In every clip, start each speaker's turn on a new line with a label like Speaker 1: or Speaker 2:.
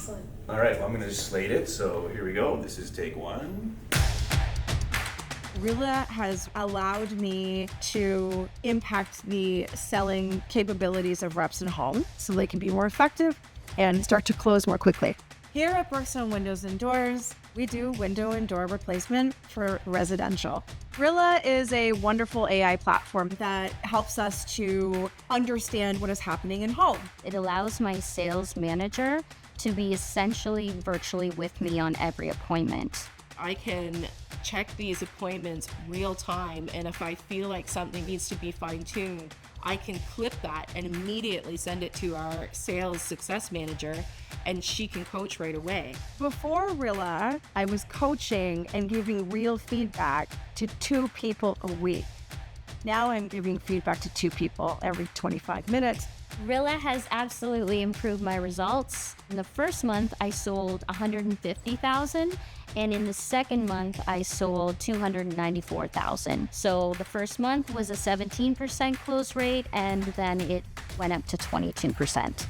Speaker 1: Excellent.
Speaker 2: All right, well, I'm going to slate it. So here we go. This is take one.
Speaker 3: Rilla has allowed me to impact the selling capabilities of reps in home so they can be more effective and start to close more quickly. Here at Brookstone Windows and Doors, we do window and door replacement for residential. Rilla is a wonderful AI platform that helps us to understand what is happening in home.
Speaker 4: It allows my sales manager to be essentially virtually with me on every appointment.
Speaker 1: I can check these appointments real time, and if I feel like something needs to be fine-tuned, I can clip that and immediately send it to our sales success manager, and she can coach right away.
Speaker 3: Before Rilla, I was coaching and giving real feedback to 2 people a week. Now I'm giving feedback to 2 people every 25 minutes.
Speaker 4: Rilla has absolutely improved my results. In the first month, I sold $150,000, and in the second month, I sold $294,000. So the first month was a 17% close rate, and then it went up to 22%.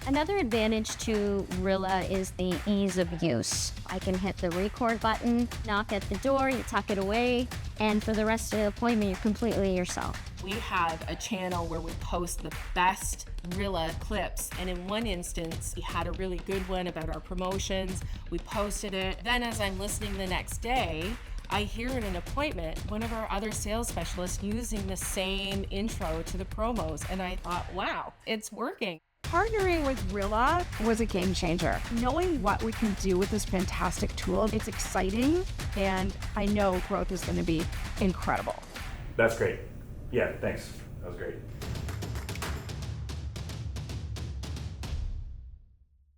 Speaker 4: Another advantage to Rilla is the ease of use. I can hit the record button, knock at the door, you tuck it away, and for the rest of the appointment, you're completely yourself.
Speaker 1: We have a channel where we post the best Rilla clips, and in one instance, we had a really good one about our promotions. We posted it. Then as I'm listening the next day, I hear in an appointment one of our other sales specialists using the same intro to the promos, and I thought, wow, it's working.
Speaker 3: Partnering with Rilla was a game changer. Knowing what we can do with this fantastic tool, it's exciting, and I know growth is going to be incredible.
Speaker 2: That's great. Yeah, thanks. That was great.